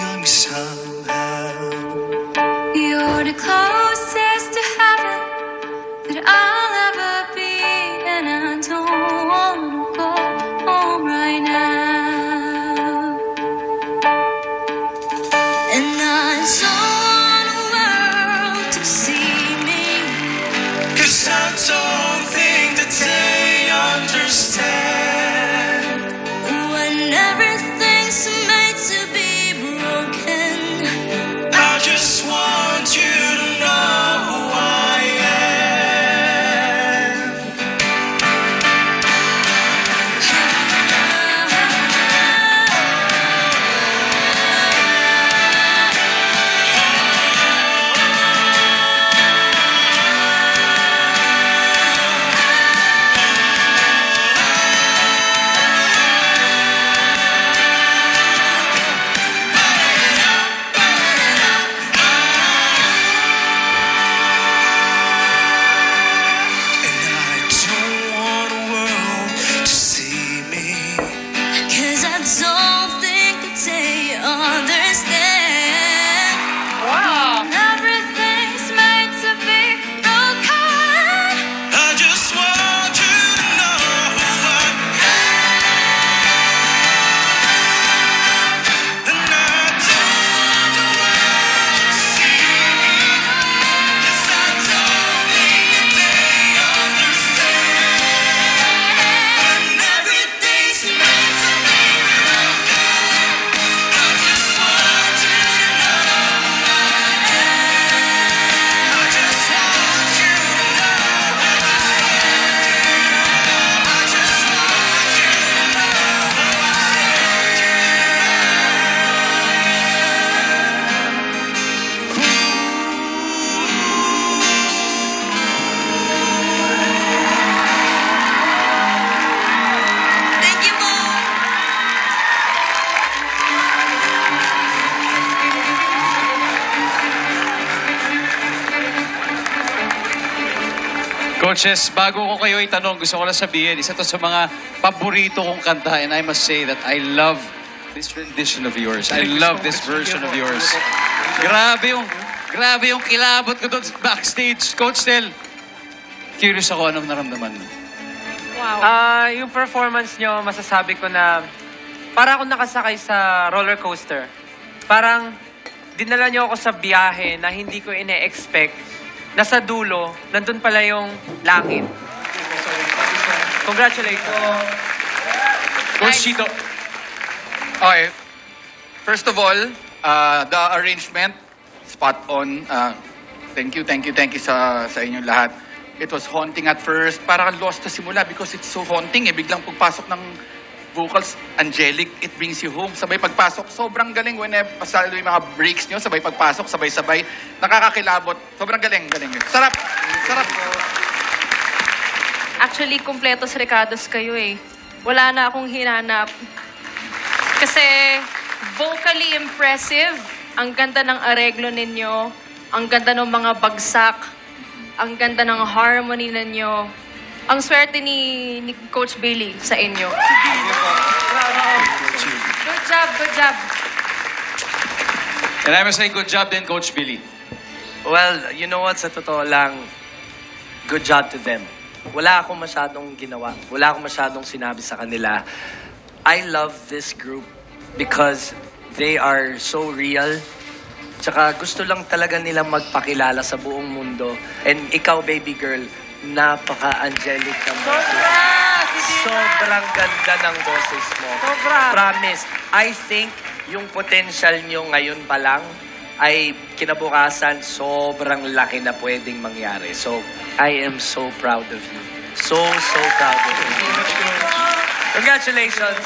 feel me somehow. You're the closest to heaven that I'll ever be, and I don't wanna go home right now. And I don't want the world to see me, 'Cause I don't think that they understand. when everything's made to be broken. I just want you to know who I am. And I don't want the world to see me, 'Cause I don't think that they understand. Wow! Everything's made to be broken. I just want you to know who I am. And I don't want the world to see me, 'cause I don't think that they understand. When everything's meant to be broken, I just want you to know who I am. I just want you to know who I am. I just want you to know who Thank you, Mo. Coaches, bago ko kayo itanong, gusto ko lang sabihin, isa to sa mga paborito kong kanta, and I must say that I love this rendition of yours. I love this version of yours. Grabe yung kilabot ko doon backstage. Coach Tel, curious ako anong naramdaman mo. Yung performance nyo, masasabi ko na para akong nakasakay sa roller coaster. Parang dinala nyo ako sa biyahe na hindi ko ine-expect. Nasa dulo, nandun pala yung langit. Congratulations. Coach Chito. Okay. First of all, the arrangement, spot on. Thank you sa inyong lahat. It was haunting at first. Parang lost sa simula because it's so haunting. Biglang pagpasok ng vocals, angelic, it brings you home. Sabay pagpasok, sobrang galing. Whenever pasalo yung mga breaks nyo, sabay pagpasok, sabay-sabay. Nakakakilabot. Sobrang galing. Sarap. Actually, kumpletos Ricardos kayo eh. Wala na akong hinanap. Kasi vocally impressive. Ang ganda ng areglo ninyo. Ang ganda ng mga bagsak. Ang ganda ng harmony ninyo. Ang swerte ni Coach Billy sa inyo. Good job. And I must say, good job din, Coach Billy. Well, you know what? Sa totoo lang, good job to them. Wala akong masyadong ginawa. Wala akong masyadong sinabi sa kanila. I love this group because they are so real. Tsaka gusto lang talaga nilang magpakilala sa buong mundo. And ikaw, baby girl, napaka-angelic ng boses. Sobrang ganda ng boses mo. Promise. I think yung potential nyo ngayon pa lang ay kinabukasan sobrang laki na pwedeng mangyari. So, I am so proud of you. So proud of you. Congratulations.